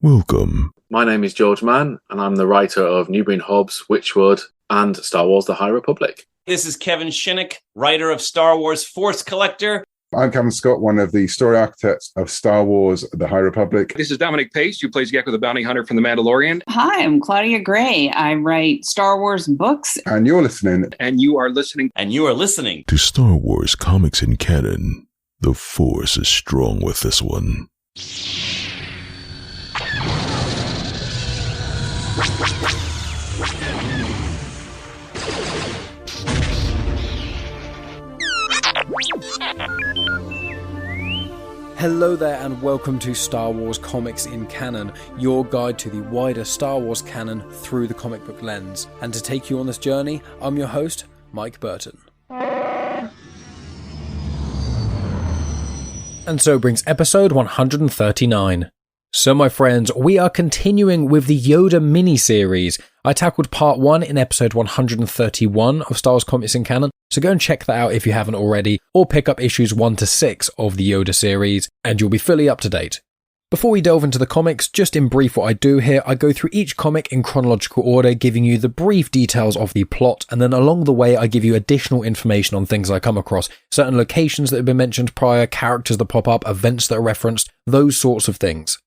Welcome. My name is George Mann, and I'm the writer of Newbury and Hobbs, Witchwood, and Star Wars The High Republic. This is Kevin Shinnick, writer of Star Wars Force Collector. I'm Cavan Scott, one of the story architects of Star Wars The High Republic. This is Dominic Pace, who plays Gekko the Bounty Hunter from The Mandalorian. Hi, I'm Claudia Gray. I write Star Wars books. And you're listening. And you are listening. And you are listening to Star Wars Comics in Canon. The Force is strong with this one. Hello there and welcome to Star Wars Comics in Canon, your guide to the wider Star Wars canon through the comic book lens. And to take you on this journey, I'm your host, Mike Burton. And so brings episode 139. So my friends, we are continuing with the Yoda mini-series. I tackled part 1 in episode 131 of Star Wars Comics in Canon, so go and check that out if you haven't already, or pick up issues 1 to 6 of the Yoda series, and you'll be fully up to date. Before we delve into the comics, just in brief what I do here, I go through each comic in chronological order, giving you the brief details of the plot, and then along the way I give you additional information on things I come across, certain locations that have been mentioned prior, characters that pop up, events that are referenced, those sorts of things.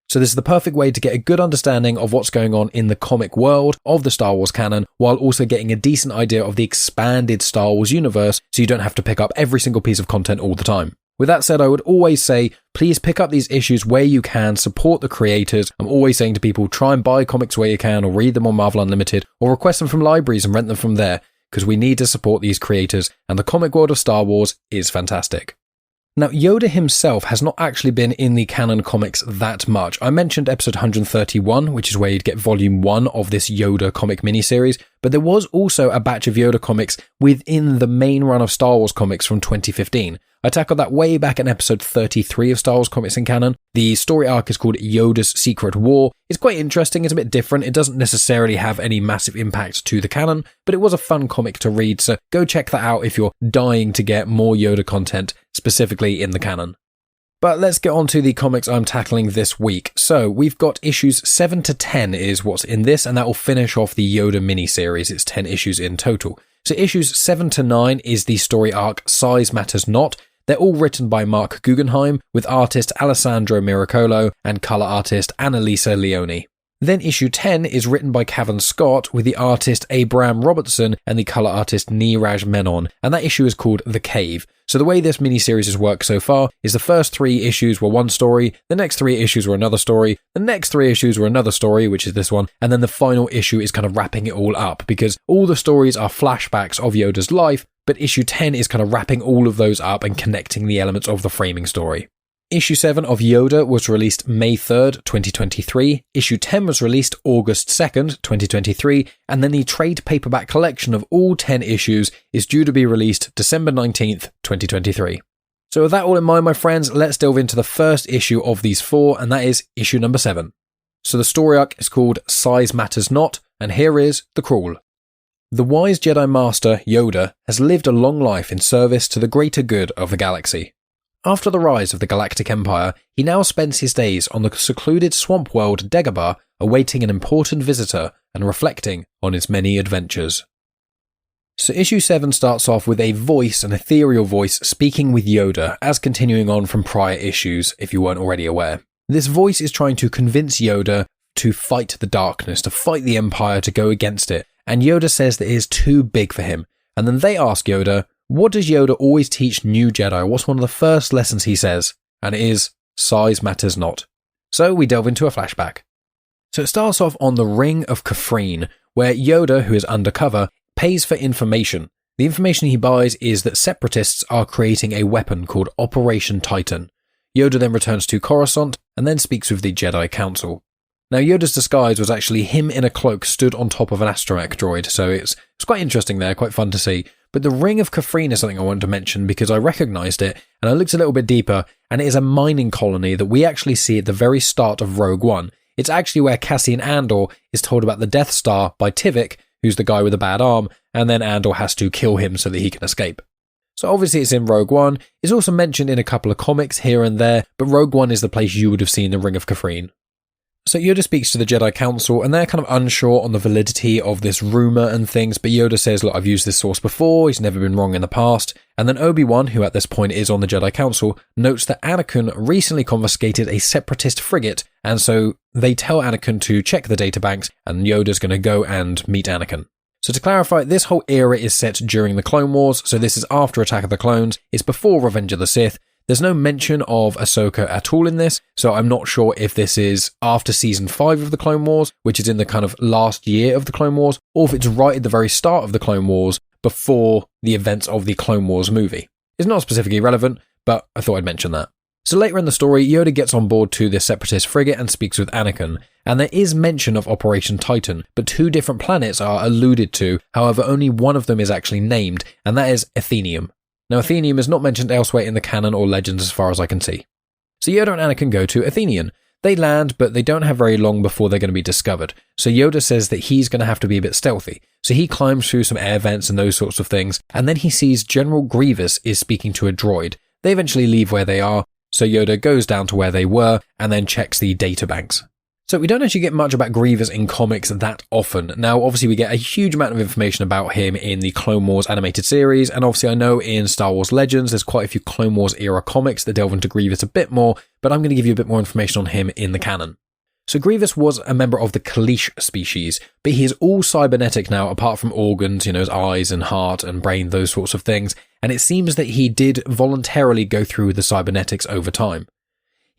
So this is the perfect way to get a good understanding of what's going on in the comic world of the Star Wars canon, while also getting a decent idea of the expanded Star Wars universe, so you don't have to pick up every single piece of content all the time. With that said, I would always say, please pick up these issues where you can, support the creators. I'm always saying to people, try and buy comics where you can, or read them on Marvel Unlimited, or request them from libraries and rent them from there, because we need to support these creators, and the comic world of Star Wars is fantastic. Now, Yoda himself has not actually been in the canon comics that much. I mentioned episode 131, which is where you'd get volume 1 of this Yoda comic miniseries, but there was also a batch of Yoda comics within the main run of Star Wars comics from 2015. I tackled that way back in episode 33 of Star Wars Comics in Canon. The story arc is called Yoda's Secret War. It's quite interesting, it's a bit different, it doesn't necessarily have any massive impact to the canon, but it was a fun comic to read, so go check that out if you're dying to get more Yoda content, specifically in the canon. But let's get on to the comics I'm tackling this week. So we've got issues 7 to 10 is what's in this, and that will finish off the Yoda miniseries. It's 10 issues in total. So issues 7 to 9 is the story arc Size Matters Not. They're all written by Marc Guggenheim, with artist Alessandro Miracolo and colour artist Annalisa Leoni. Then issue 10 is written by Cavan Scott, with the artist Ibraim Roberson and the colour artist Neeraj Menon, and that issue is called The Cave. So the way this miniseries has worked so far is the first 3 issues were one story, the next 3 issues were another story, the next 3 issues were another story, which is this one, and then the final issue is kind of wrapping it all up, because all the stories are flashbacks of Yoda's life, but issue 10 is kind of wrapping all of those up and connecting the elements of the framing story. Issue 7 of Yoda was released May 3rd, 2023, issue 10 was released August 2nd, 2023, and then the trade paperback collection of all 10 issues is due to be released December 19th, 2023. So with that all in mind, my friends, let's delve into the first issue of these 4, and that is issue number 7. So the story arc is called Size Matters Not, and here is the crawl. The wise Jedi Master, Yoda, has lived a long life in service to the greater good of the galaxy. After the rise of the Galactic Empire, he now spends his days on the secluded swamp world Dagobah, awaiting an important visitor and reflecting on his many adventures. So issue 7 starts off with a voice, an ethereal voice, speaking with Yoda, as continuing on from prior issues, if you weren't already aware. This voice is trying to convince Yoda to fight the darkness, to fight the Empire, to go against it, and Yoda says that it is too big for him. And then they ask Yoda, what does Yoda always teach new Jedi? What's one of the first lessons he says? And it is, size matters not. So we delve into a flashback. So it starts off on the Ring of Kafrene, where Yoda, who is undercover, pays for information. The information he buys is that separatists are creating a weapon called Operation Titan. Yoda then returns to Coruscant and then speaks with the Jedi Council. Now, Yoda's disguise was actually him in a cloak stood on top of an astromech droid, so it's quite interesting there, quite fun to see. But the Ring of Kafrene is something I wanted to mention because I recognised it, and I looked a little bit deeper, and it is a mining colony that we actually see at the very start of Rogue One. It's actually where Cassian Andor is told about the Death Star by Tivik, who's the guy with the bad arm, and then Andor has to kill him so that he can escape. So obviously it's in Rogue One. It's also mentioned in a couple of comics here and there, but Rogue One is the place you would have seen the Ring of Kafrene. So Yoda speaks to the Jedi Council, and they're kind of unsure on the validity of this rumor and things, but Yoda says, look, I've used this source before, he's never been wrong in the past. And then Obi-Wan, who at this point is on the Jedi Council, notes that Anakin recently confiscated a separatist frigate, and so they tell Anakin to check the databanks, and Yoda's going to go and meet Anakin. So to clarify, this whole era is set during the Clone Wars, so this is after Attack of the Clones, it's before Revenge of the Sith. There's no mention of Ahsoka at all in this, so I'm not sure if this is after Season 5 of the Clone Wars, which is in the kind of last year of the Clone Wars, or if it's right at the very start of the Clone Wars, before the events of the Clone Wars movie. It's not specifically relevant, but I thought I'd mention that. So later in the story, Yoda gets on board to this separatist frigate and speaks with Anakin, and there is mention of Operation Titan, but 2 different planets are alluded to, however only one of them is actually named, and that is Athenium. Now, Athenium is not mentioned elsewhere in the canon or legends as far as I can see. So Yoda and Anakin go to Athenium. They land, but they don't have very long before they're going to be discovered. So Yoda says that he's going to have to be a bit stealthy. So he climbs through some air vents and those sorts of things, and then he sees General Grievous is speaking to a droid. They eventually leave where they are, so Yoda goes down to where they were and then checks the databanks. So we don't actually get much about Grievous in comics that often. Now, obviously, we get a huge amount of information about him in the Clone Wars animated series, and obviously I know in Star Wars Legends there's quite a few Clone Wars era comics that delve into Grievous a bit more, but I'm going to give you a bit more information on him in the canon. So Grievous was a member of the Kaleesh species, but he is all cybernetic now apart from organs, his eyes and heart and brain, those sorts of things, and it seems that he did voluntarily go through the cybernetics over time.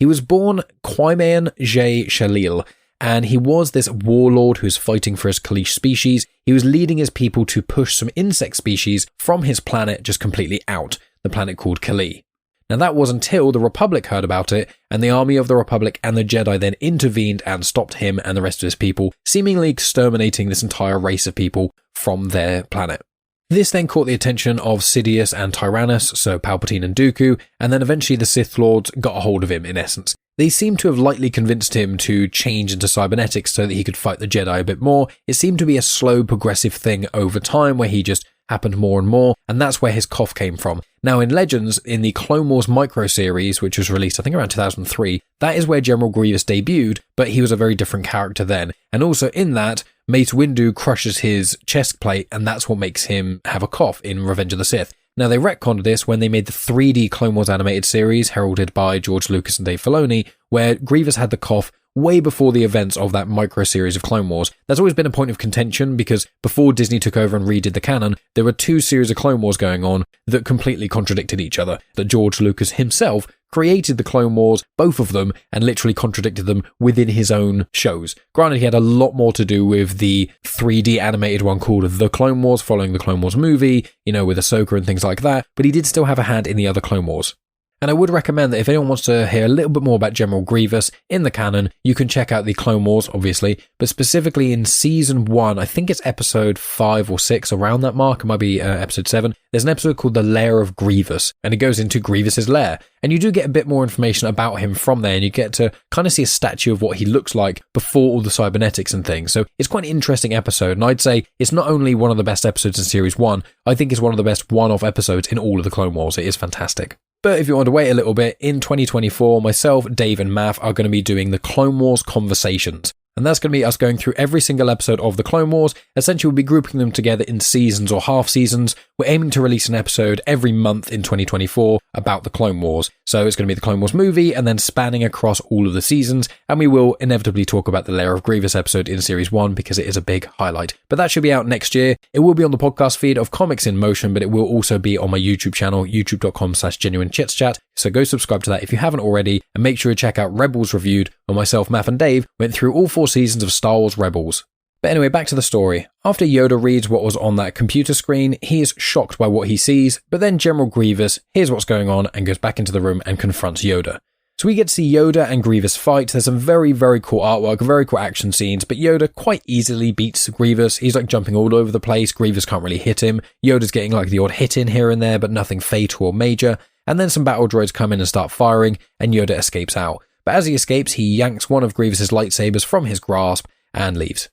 He was born Quaiman J. Shalil, and he was this warlord who's fighting for his Kaleesh species. He was leading his people to push some insect species from his planet just completely out, the planet called Kali. Now that was until the Republic heard about it, and the army of the Republic and the Jedi then intervened and stopped him and the rest of his people, seemingly exterminating this entire race of people from their planet. This then caught the attention of Sidious and Tyrannus, so Palpatine and Dooku, and then eventually the Sith Lords got a hold of him in essence. They seem to have lightly convinced him to change into cybernetics so that he could fight the Jedi a bit more. It seemed to be a slow progressive thing over time where he just happened more and more, and that's where his cough came from. Now in Legends, in the Clone Wars micro series, which was released I think around 2003, that is where General Grievous debuted, but he was a very different character then. And also in that, Mace Windu crushes his chest plate, and that's what makes him have a cough in Revenge of the Sith. Now they retconned this when they made the 3D Clone Wars animated series, heralded by George Lucas and Dave Filoni, where Grievous had the cough way before the events of that micro series of Clone Wars. That's always been a point of contention because before Disney took over and redid the canon, there were 2 series of Clone Wars going on that completely contradicted each other. That George Lucas himself created the Clone Wars, both of them, and literally contradicted them within his own shows. Granted, he had a lot more to do with the 3D animated one called The Clone Wars, following the Clone Wars movie, with Ahsoka and things like that, but he did still have a hand in the other Clone Wars. And I would recommend that if anyone wants to hear a little bit more about General Grievous in the canon, you can check out the Clone Wars, obviously, but specifically in Season 1, I think it's Episode 5 or 6, around that mark, it might be Episode 7, there's an episode called The Lair of Grievous, and it goes into Grievous's lair, and you do get a bit more information about him from there, and you get to kind of see a statue of what he looks like before all the cybernetics and things, so it's quite an interesting episode, and I'd say it's not only one of the best episodes in Series 1, I think it's one of the best one-off episodes in all of the Clone Wars. It is fantastic. But if you want to wait a little bit, in 2024, myself, Dave and Mav are going to be doing the Clone Wars Conversations. And that's going to be us going through every single episode of the Clone Wars. Essentially, we'll be grouping them together in seasons or half seasons. We're aiming to release an episode every month in 2024 about the Clone Wars. So it's going to be the Clone Wars movie and then spanning across all of the seasons. And we will inevitably talk about the Lair of Grievous episode in Series 1 because it is a big highlight. But that should be out next year. It will be on the podcast feed of Comics in Motion, but it will also be on my YouTube channel, youtube.com/genuine Chit-Chat. So go subscribe to that if you haven't already, and make sure to check out Rebels Reviewed, where myself, Matt and Dave went through all 4 seasons of Star Wars Rebels. But anyway, back to the story. After Yoda reads what was on that computer screen, he is shocked by what he sees, but then General Grievous hears what's going on and goes back into the room and confronts Yoda. So we get to see Yoda and Grievous fight. There's some very, very cool artwork, very cool action scenes, but Yoda quite easily beats Grievous. He's like jumping all over the place. Grievous can't really hit him. Yoda's getting like the odd hit in here and there, but nothing fatal or major. And then some battle droids come in and start firing, and Yoda escapes out. But as he escapes, he yanks one of Grievous's lightsabers from his grasp and leaves.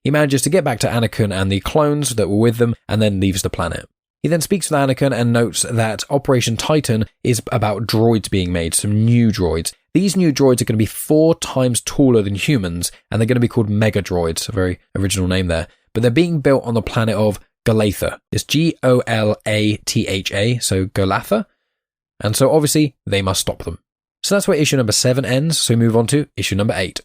He manages to get back to Anakin and the clones that were with them, and then leaves the planet. He then speaks with Anakin and notes that Operation Titan is about droids being made, some new droids. These new droids are going to be 4 times taller than humans, and they're going to be called Mega Droids, a very original name there. But they're being built on the planet of Galatha. It's Golatha, so Galatha. And so obviously, they must stop them. So that's where issue number 7 ends, so we move on to issue number 8.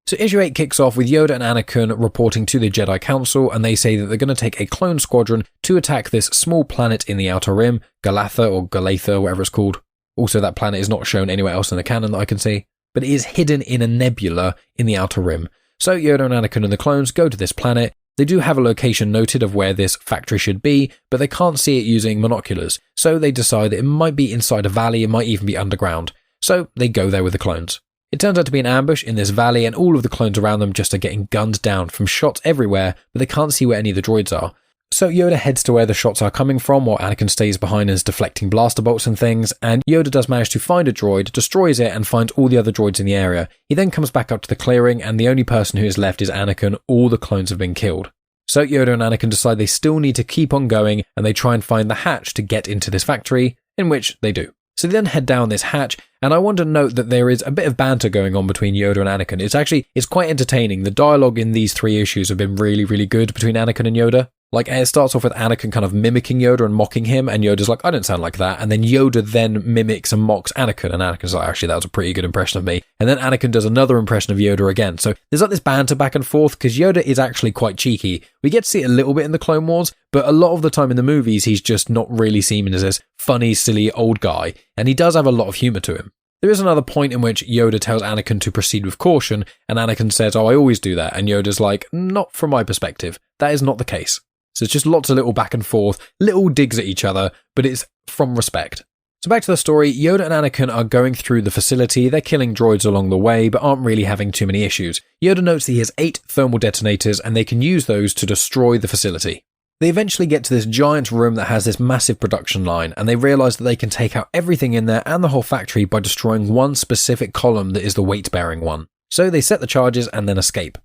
So issue 8 kicks off with Yoda and Anakin reporting to the Jedi Council, and they say that they're going to take a clone squadron to attack this small planet in the Outer Rim, Galatha or Galatha, whatever it's called. Also, that planet is not shown anywhere else in the canon that I can see, but it is hidden in a nebula in the Outer Rim. So Yoda and Anakin and the clones go to this planet. They do have a location noted of where this factory should be, but they can't see it using monoculars, so they decide that it might be inside a valley, it might even be underground. So they go there with the clones. It turns out to be an ambush in this valley, and all of the clones around them just are getting gunned down from shots everywhere, but they can't see where any of the droids are. So Yoda heads to where the shots are coming from, while Anakin stays behind and is deflecting blaster bolts and things, and Yoda does manage to find a droid, destroys it, and finds all the other droids in the area. He then comes back up to the clearing, and the only person who is left is Anakin. All the clones have been killed. So Yoda and Anakin decide they still need to keep on going, and they try and find the hatch to get into this factory, in which they do. So they then head down this hatch, and I want to note that there is a bit of banter going on between Yoda and Anakin. It's quite entertaining. The dialogue in these 3 issues have been really, really good between Anakin and Yoda. Like, it starts off with Anakin kind of mimicking Yoda and mocking him, and Yoda's like, I don't sound like that. And then Yoda then mimics and mocks Anakin, and Anakin's like, actually, that was a pretty good impression of me. And then Anakin does another impression of Yoda again. So there's like this banter back and forth, because Yoda is actually quite cheeky. We get to see it a little bit in the Clone Wars, but a lot of the time in the movies, he's just not really seen as this funny, silly old guy. And he does have a lot of humour to him. There is another point in which Yoda tells Anakin to proceed with caution, and Anakin says, I always do that. And Yoda's like, not from my perspective. That is not the case. So it's just lots of little back and forth, little digs at each other, but it's from respect. So back to the story, Yoda and Anakin are going through the facility, they're killing droids along the way, but aren't really having too many issues. Yoda notes that he has 8 thermal detonators, and they can use those to destroy the facility. They eventually get to this giant room that has this massive production line, and they realise that they can take out everything in there and the whole factory by destroying one specific column that is the weight-bearing one. So they set the charges and then escape.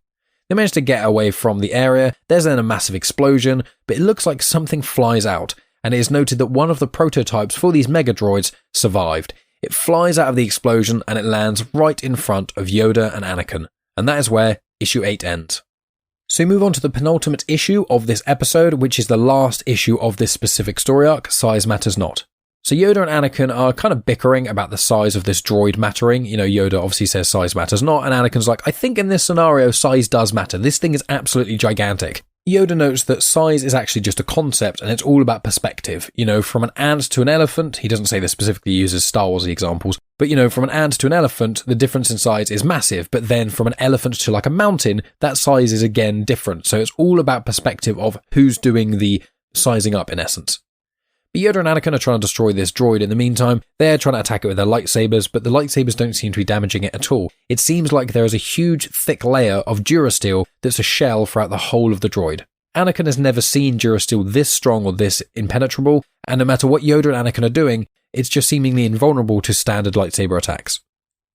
They manage to get away from the area. There's then a massive explosion, but it looks like something flies out, and it is noted that one of the prototypes for these mega droids survived. It flies out of the explosion and it lands right in front of Yoda and Anakin, and that is where issue 8 ends. So we move on to the penultimate issue of this episode, which is the last issue of this specific story arc, Size Matters Not. So Yoda and Anakin are kind of bickering about the size of this droid mattering. You know, Yoda obviously says size matters not, and Anakin's like, I think in this scenario, size does matter. This thing is absolutely gigantic. Yoda notes that size is actually just a concept, and it's all about perspective. You know, from an ant to an elephant, he doesn't say this specifically, uses Star Wars examples, but you know, from an ant to an elephant, the difference in size is massive, but then from an elephant to like a mountain, that size is again different. So it's all about perspective of who's doing the sizing up in essence. But Yoda and Anakin are trying to destroy this droid in the meantime. They're trying to attack it with their lightsabers, but the lightsabers don't seem to be damaging it at all. It seems like there is a huge, thick layer of Durasteel that's a shell throughout the whole of the droid. Anakin has never seen Durasteel this strong or this impenetrable, and no matter what Yoda and Anakin are doing, it's just seemingly invulnerable to standard lightsaber attacks.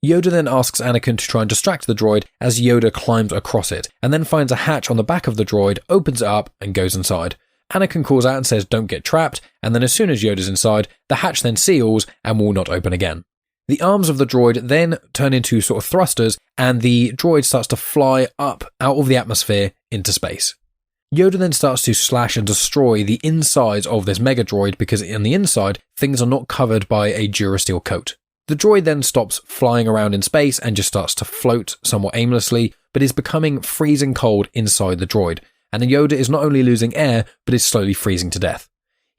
Yoda then asks Anakin to try and distract the droid as Yoda climbs across it, and then finds a hatch on the back of the droid, opens it up, and goes inside. Anakin calls out and says don't get trapped, and then as soon as Yoda's inside, the hatch then seals and will not open again. The arms of the droid then turn into sort of thrusters, and the droid starts to fly up out of the atmosphere into space. Yoda then starts to slash and destroy the insides of this mega droid because on the inside, things are not covered by a Durasteel coat. The droid then stops flying around in space and just starts to float somewhat aimlessly, but is becoming freezing cold inside the droid. And Yoda is not only losing air, but is slowly freezing to death.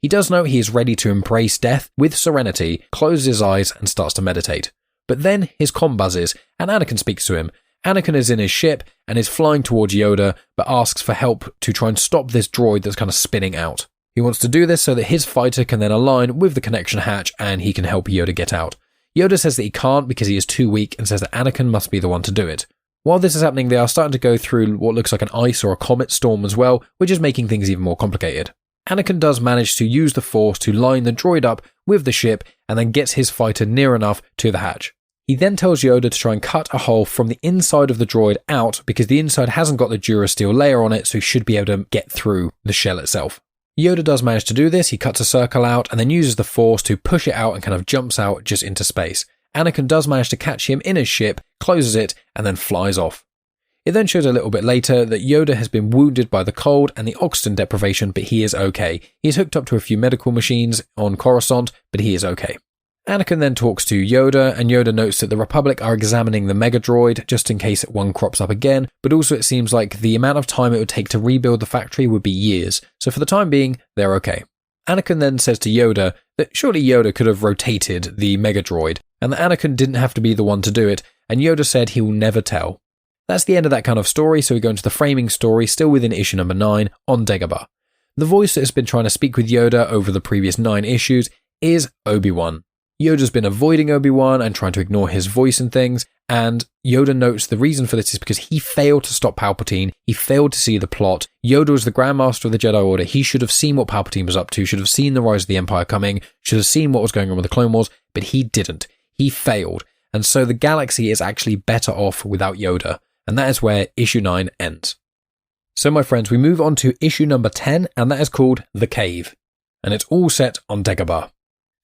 He does know he is ready to embrace death with serenity, closes his eyes, and starts to meditate. But then his comm buzzes, and Anakin speaks to him. Anakin is in his ship, and is flying towards Yoda, but asks for help to try and stop this droid that's kind of spinning out. He wants to do this so that his fighter can then align with the connection hatch, and he can help Yoda get out. Yoda says that he can't because he is too weak, and says that Anakin must be the one to do it. While this is happening, they are starting to go through what looks like an ice or a comet storm as well, which is making things even more complicated. Anakin does manage to use the Force to line the droid up with the ship and then gets his fighter near enough to the hatch. He then tells Yoda to try and cut a hole from the inside of the droid out because the inside hasn't got the Durasteel layer on it, so he should be able to get through the shell itself. Yoda does manage to do this, he cuts a circle out and then uses the Force to push it out and kind of jumps out just into space. Anakin does manage to catch him in his ship, closes it, and then flies off. It then shows a little bit later that Yoda has been wounded by the cold and the oxygen deprivation, but he is okay. He's hooked up to a few medical machines on Coruscant, but he is okay. Anakin then talks to Yoda, and Yoda notes that the Republic are examining the Mega Droid just in case one crops up again, but also it seems like the amount of time it would take to rebuild the factory would be years, so for the time being, they're okay. Anakin then says to Yoda that surely Yoda could have rotated the Mega Droid, and that Anakin didn't have to be the one to do it, and Yoda said he will never tell. That's the end of that kind of story, so we go into the framing story, still within issue number 9, on Dagobah. The voice that has been trying to speak with Yoda over the previous 9 issues is Obi-Wan. Yoda's been avoiding Obi-Wan and trying to ignore his voice and things, and Yoda notes the reason for this is because he failed to stop Palpatine, he failed to see the plot. Yoda was the Grand Master of the Jedi Order, he should have seen what Palpatine was up to, should have seen the rise of the Empire coming, should have seen what was going on with the Clone Wars, but he didn't. He failed, and so the galaxy is actually better off without Yoda, and that is where issue 9 ends. So my friends, we move on to issue number 10, and that is called The Cave, and it's all set on Dagobah.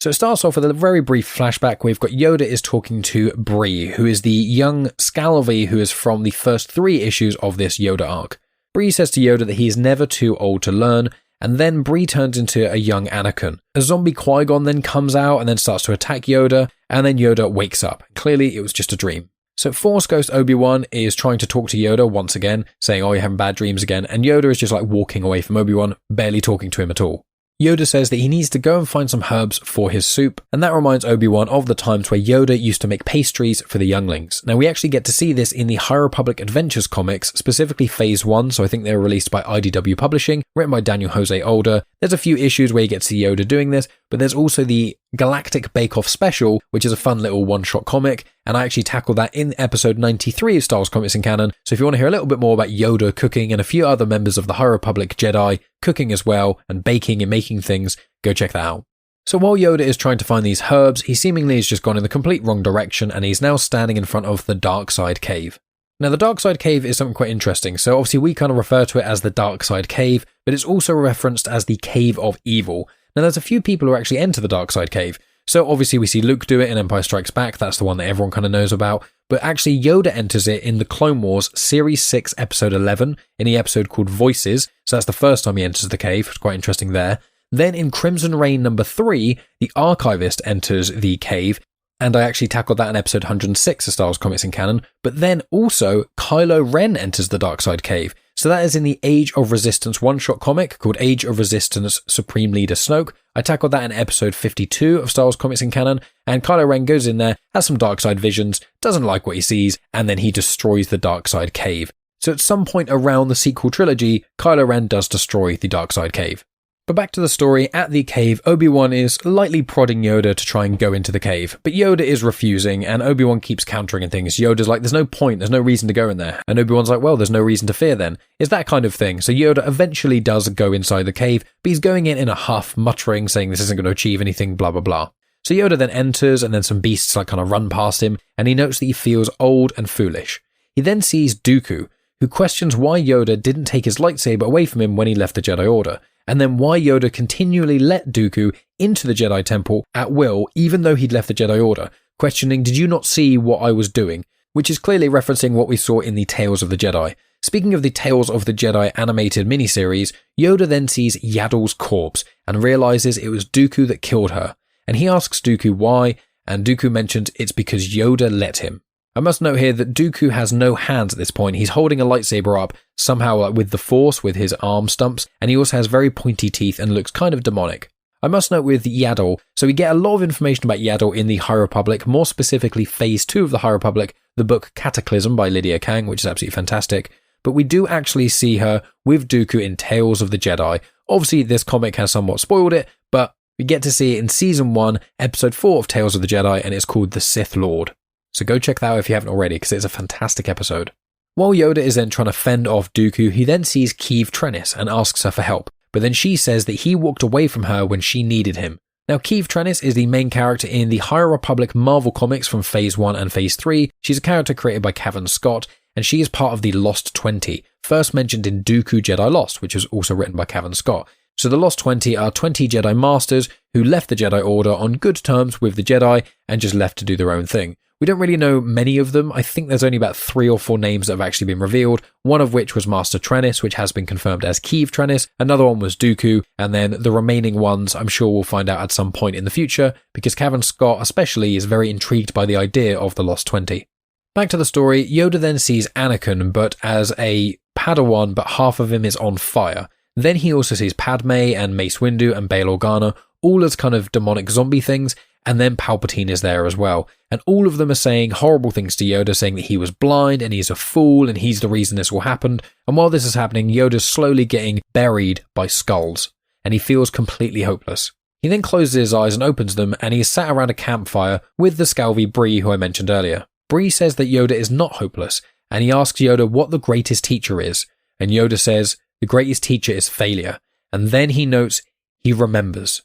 So it starts off with a very brief flashback. We've got Yoda is talking to Bree, who is the young Scalvi who is from the first 3 issues of this Yoda arc. Bree says to Yoda that he is never too old to learn, and then Bree turns into a young Anakin. A zombie Qui-Gon then comes out and then starts to attack Yoda, and then Yoda wakes up. Clearly it was just a dream. So Force Ghost Obi-Wan is trying to talk to Yoda once again, saying, oh, you're having bad dreams again, and Yoda is just like walking away from Obi-Wan, barely talking to him at all. Yoda says that he needs to go and find some herbs for his soup, and that reminds Obi-Wan of the times where Yoda used to make pastries for the younglings. Now we actually get to see this in the High Republic Adventures comics, specifically Phase 1, so I think they were released by IDW Publishing, written by Daniel Jose Older. There's a few issues where you get to see Yoda doing this, but there's also the Galactic Bake Off special, which is a fun little one-shot comic, and I actually tackled that in episode 93 of Star Wars Comics in Canon, so if you want to hear a little bit more about Yoda cooking and a few other members of the High Republic Jedi cooking as well, and baking and making things, go check that out. So while Yoda is trying to find these herbs, he seemingly has just gone in the complete wrong direction, and he's now standing in front of the Dark Side Cave. Now the Dark Side Cave is something quite interesting, so obviously we kind of refer to it as the Dark Side Cave, but it's also referenced as the Cave of Evil. Now there's a few people who actually enter the Dark Side Cave. So obviously we see Luke do it in Empire Strikes Back, that's the one that everyone kind of knows about, but actually Yoda enters it in the Clone Wars Series 6 Episode 11, in the episode called Voices, so that's the first time he enters the cave, it's quite interesting there. Then in Crimson Reign number 3, the Archivist enters the cave, and I actually tackled that in episode 106 of Star Wars Comics in Canon, but then also Kylo Ren enters the Dark Side Cave. So that is in the Age of Resistance one-shot comic called Age of Resistance Supreme Leader Snoke. I tackled that in episode 52 of Star Wars Comics in Canon, and Kylo Ren goes in there, has some dark side visions, doesn't like what he sees, and then he destroys the Dark Side Cave. So at some point around the sequel trilogy, Kylo Ren does destroy the Dark Side Cave. But back to the story, at the cave, Obi-Wan is lightly prodding Yoda to try and go into the cave, but Yoda is refusing, and Obi-Wan keeps countering and things. Yoda's like, there's no point, there's no reason to go in there, and Obi-Wan's like, well, there's no reason to fear then. It's that kind of thing. So Yoda eventually does go inside the cave, but he's going in a huff, muttering, saying this isn't going to achieve anything, blah, blah, blah. So Yoda then enters, and then some beasts like kind of run past him, and he notes that he feels old and foolish. He then sees Dooku, who questions why Yoda didn't take his lightsaber away from him when he left the Jedi Order, and then why Yoda continually let Dooku into the Jedi Temple at will, even though he'd left the Jedi Order, questioning, did you not see what I was doing? Which is clearly referencing what we saw in the Tales of the Jedi. Speaking of the Tales of the Jedi animated miniseries, Yoda then sees Yaddle's corpse and realizes it was Dooku that killed her, and he asks Dooku why, and Dooku mentions it's because Yoda let him. I must note here that Dooku has no hands at this point. He's holding a lightsaber up, somehow with the Force, with his arm stumps, and he also has very pointy teeth and looks kind of demonic. I must note with Yaddle, so we get a lot of information about Yaddle in the High Republic, more specifically Phase 2 of the High Republic, the book Cataclysm by Lydia Kang, which is absolutely fantastic, but we do actually see her with Dooku in Tales of the Jedi. Obviously, this comic has somewhat spoiled it, but we get to see it in Season 1, Episode 4 of Tales of the Jedi, and it's called The Sith Lord. So go check that out if you haven't already, because it's a fantastic episode. While Yoda is then trying to fend off Dooku, he then sees Keeve Trennis and asks her for help, but then she says that he walked away from her when she needed him. Now, Keeve Trennis is the main character in the High Republic Marvel comics from Phase 1 and Phase 3. She's a character created by Cavan Scott, and she is part of the Lost 20, first mentioned in Dooku Jedi Lost, which was also written by Cavan Scott. So the Lost 20 are 20 Jedi Masters who left the Jedi Order on good terms with the Jedi and just left to do their own thing. We don't really know many of them. I think there's only about 3 or 4 names that have actually been revealed, one of which was Master Trennis, which has been confirmed as Keeve Trennis, another one was Dooku, and then the remaining ones I'm sure we'll find out at some point in the future, because Cavan Scott especially is very intrigued by the idea of the Lost 20. Back to the story, Yoda then sees Anakin, but as a Padawan, but half of him is on fire. Then he also sees Padme and Mace Windu and Bail Organa, all as kind of demonic zombie things, and then Palpatine is there as well. And all of them are saying horrible things to Yoda, saying that he was blind and he's a fool and he's the reason this all happened. And while this is happening, Yoda's slowly getting buried by skulls, and he feels completely hopeless. He then closes his eyes and opens them, and he is sat around a campfire with the Scalvi Bree who I mentioned earlier. Bree says that Yoda is not hopeless, and he asks Yoda what the greatest teacher is. And Yoda says, the greatest teacher is failure. And then he notes he remembers.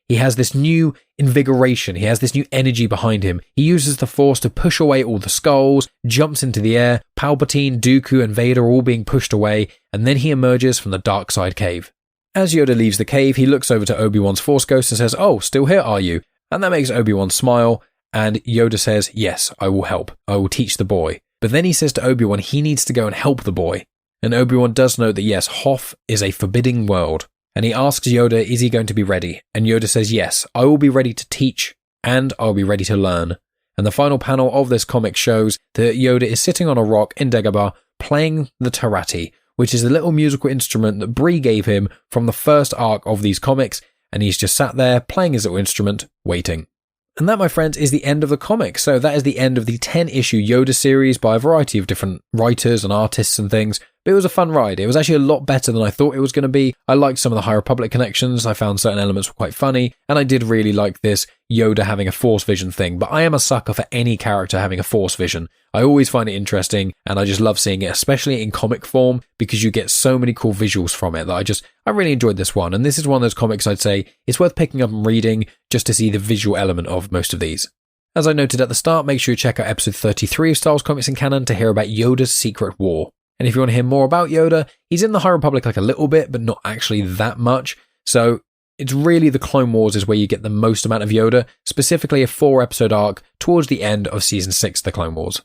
He has this new invigoration. He has this new energy behind him. He uses the Force to push away all the skulls, jumps into the air. Palpatine, Dooku, and Vader are all being pushed away, and then he emerges from the dark side cave. As Yoda leaves the cave, he looks over to Obi-Wan's Force Ghost and says, "Oh, still here, are you?" And that makes Obi-Wan smile, and Yoda says, "Yes, I will help. I will teach the boy." But then he says to Obi-Wan he needs to go and help the boy. And Obi-Wan does note that yes, Hoth is a forbidding world. And he asks Yoda, is he going to be ready? And Yoda says, yes, I will be ready to teach, and I'll be ready to learn. And the final panel of this comic shows that Yoda is sitting on a rock in Dagobah playing the Tarati, which is the little musical instrument that Bree gave him from the first arc of these comics, and he's just sat there playing his little instrument, waiting. And that, my friends, is the end of the comic. So that is the end of the 10-issue Yoda series by a variety of different writers and artists and things. But it was a fun ride. It was actually a lot better than I thought it was going to be. I liked some of the High Republic connections. I found certain elements were quite funny. And I did really like this Yoda having a Force vision thing. But I am a sucker for any character having a Force vision. I always find it interesting, and I just love seeing it, especially in comic form, because you get so many cool visuals from it that I really enjoyed this one. And this is one of those comics I'd say it's worth picking up and reading just to see the visual element of most of these. As I noted at the start, make sure you check out episode 33 of Star Wars Comics in Canon to hear about Yoda's Secret War. And if you want to hear more about Yoda, he's in the High Republic like a little bit, but not actually that much. So it's really the Clone Wars is where you get the most amount of Yoda, specifically a 4-episode arc towards the end of Season 6 of the Clone Wars.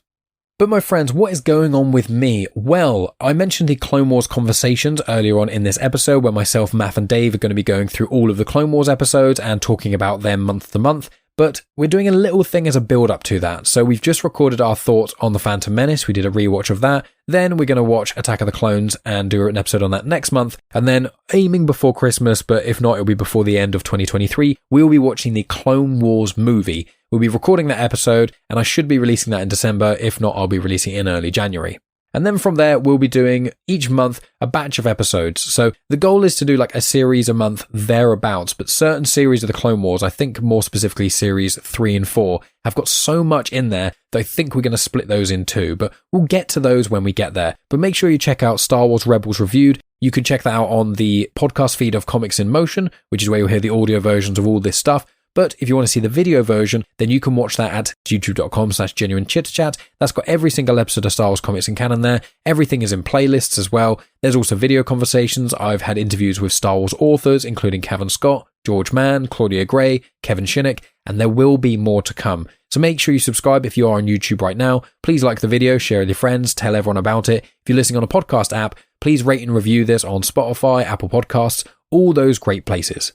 But my friends, what is going on with me? Well, I mentioned the Clone Wars conversations earlier on in this episode where myself, Matt and Dave are going to be going through all of the Clone Wars episodes and talking about them month to month. But we're doing a little thing as a build-up to that. So we've just recorded our thoughts on The Phantom Menace. We did a rewatch of that. Then we're going to watch Attack of the Clones and do an episode on that next month. And then aiming before Christmas, but if not, it'll be before the end of 2023, we'll be watching the Clone Wars movie. We'll be recording that episode, and I should be releasing that in December. If not, I'll be releasing it in early January. And then from there, we'll be doing each month a batch of episodes. So the goal is to do like a series a month thereabouts, but certain series of the Clone Wars, I think more specifically series 3 and 4, have got so much in there that I think we're going to split those in two, but we'll get to those when we get there. But make sure you check out Star Wars Rebels Reviewed. You can check that out on the podcast feed of Comics in Motion, which is where you'll hear the audio versions of all this stuff. But if you want to see the video version, then you can watch that at youtube.com/genuine Chit-Chat. That's got every single episode of Star Wars Comics in Canon there. Everything is in playlists as well. There's also video conversations. I've had interviews with Star Wars authors, including Cavan Scott, George Mann, Claudia Gray, Kevin Shinnick, and there will be more to come. So make sure you subscribe if you are on YouTube right now. Please like the video, share with your friends, tell everyone about it. If you're listening on a podcast app, please rate and review this on Spotify, Apple Podcasts, all those great places.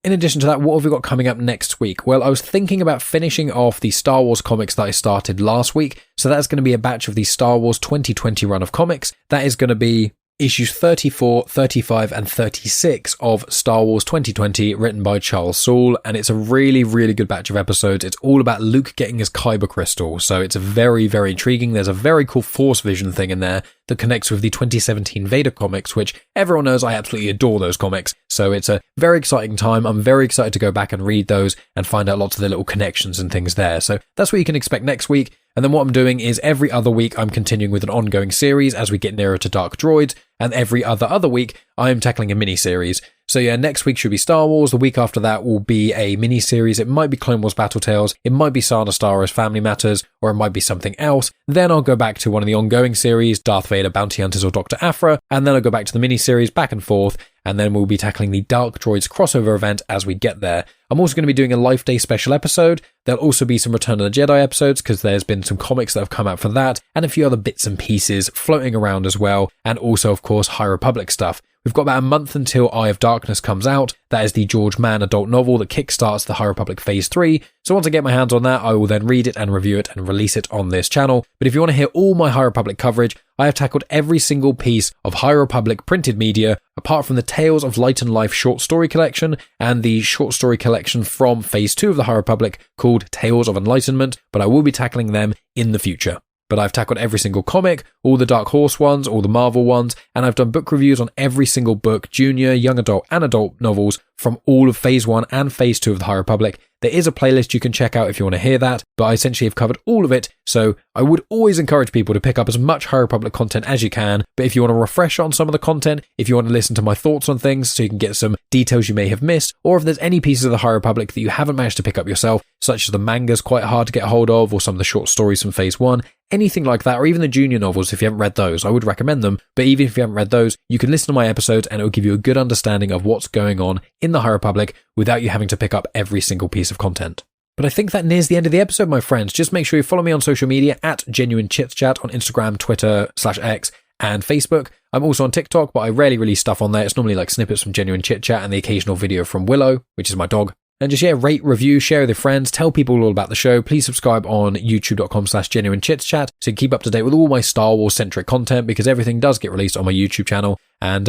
In addition to that, what have we got coming up next week? Well, I was thinking about finishing off the Star Wars comics that I started last week. So that's going to be a batch of the Star Wars 2020 run of comics. That is going to be issues 34, 35, and 36 of Star Wars 2020, written by Charles Soule, and it's a really, really good batch of episodes. It's all about Luke getting his kyber crystal, so it's very, very intriguing. There's a very cool Force vision thing in there that connects with the 2017 Vader comics, which everyone knows I absolutely adore those comics, so it's a very exciting time. I'm very excited to go back and read those and find out lots of the little connections and things there. So that's what you can expect next week. And then what I'm doing is every other week I'm continuing with an ongoing series as we get nearer to Dark Droids, and every other week I am tackling a mini-series. So yeah, next week should be Star Wars. The week after that will be a mini-series. It might be Clone Wars Battle Tales. It might be Sana Starros Family Matters, or it might be something else. Then I'll go back to one of the ongoing series, Darth Vader, Bounty Hunters, or Dr. Aphra. And then I'll go back to the mini-series, back and forth. And then we'll be tackling the Dark Droids crossover event as we get there. I'm also going to be doing a Life Day special episode. There'll also be some Return of the Jedi episodes, because there's been some comics that have come out for that, and a few other bits and pieces floating around as well. And also, of course, High Republic stuff. We've got about a month until Eye of Darkness comes out. That is the George Mann adult novel that kickstarts the High Republic Phase 3. So once I get my hands on that, I will then read it and review it and release it on this channel. But if you want to hear all my High Republic coverage, I have tackled every single piece of High Republic printed media, apart from the Tales of Light and Life short story collection and the short story collection from Phase 2 of the High Republic called Tales of Enlightenment, but I will be tackling them in the future. But I've tackled every single comic, all the Dark Horse ones, all the Marvel ones, and I've done book reviews on every single book, junior, young adult, and adult novels from all of Phase 1 and Phase 2 of the High Republic. There is a playlist you can check out if you want to hear that, but I essentially have covered all of it, so I would always encourage people to pick up as much High Republic content as you can. But if you want to refresh on some of the content, if you want to listen to my thoughts on things so you can get some details you may have missed, or if there's any pieces of the High Republic that you haven't managed to pick up yourself, such as the manga's quite hard to get hold of, or some of the short stories from Phase 1, anything like that, or even the junior novels, if you haven't read those, I would recommend them. But even if you haven't read those, you can listen to my episodes and it will give you a good understanding of what's going on in the High Republic without you having to pick up every single piece of content. But I think that nears the end of the episode, my friends. Just make sure you follow me on social media at Genuine Chit-Chat on Instagram, Twitter, /X, and Facebook. I'm also on TikTok, but I rarely release stuff on there. It's normally like snippets from Genuine Chit-Chat and the occasional video from Willow, which is my dog. And just, rate, review, share with your friends, tell people all about the show. Please subscribe on youtube.com/Genuine Chit-Chat so you can keep up to date with all my Star Wars centric content, because everything does get released on my YouTube channel. And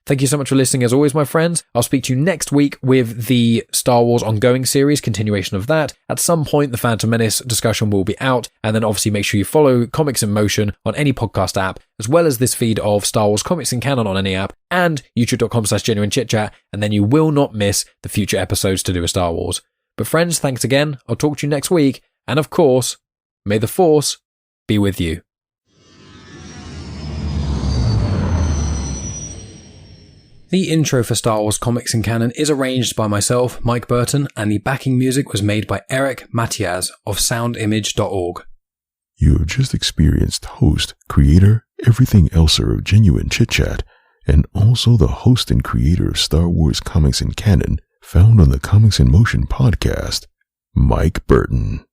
thank you so much for listening as always, my friends. I'll speak to you next week with the Star Wars ongoing series, continuation of that. At some point, the Phantom Menace discussion will be out. And then obviously make sure you follow Comics in Motion on any podcast app, as well as this feed of Star Wars Comics in Canon on any app, and youtube.com/Genuine Chit-Chat. And then you will not miss the future episodes to do with Star Wars. But friends, thanks again. I'll talk to you next week. And of course, may the Force be with you. The intro for Star Wars Comics in Canon is arranged by myself, Mike Burton, and the backing music was made by Eric Matias of soundimage.org. You have just experienced host, creator, everything elser of Genuine Chit-Chat, and also the host and creator of Star Wars Comics in Canon, found on the Comics in Motion podcast, Mike Burton.